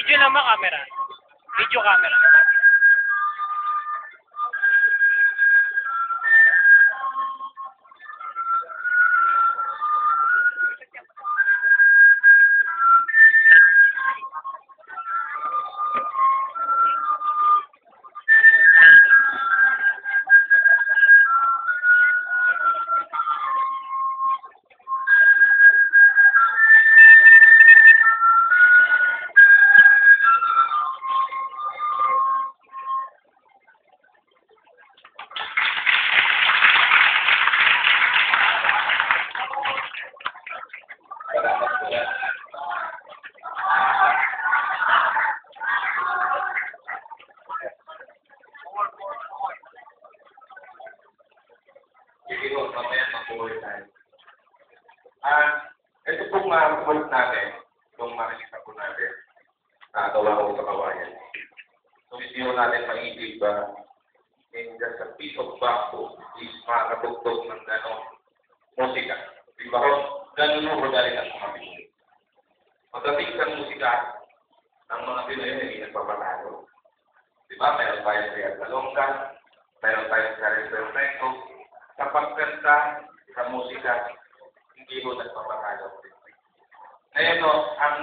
Video naman camera. Video camera. Sige po, mamaya mag-uwi tayo. Ito pong mga natin, itong makikita po natin, nakagawa ko sa kawayan. So, hindi mo natin maisip ba, in just a piece of bamboo is makakatugtog ng gano'ng musika. Di ba ko, gano'n mo galing ang mga Pinoy. Pagdating sa musika, ang mga Pinoy hindi nagpapatalo. Di ba, mayroon tayong Real Salonga, mayroon tayong Charis Perfecto. Sa pagkanta, sa musika, hindi mo nagpapatalo. Ngayon, ang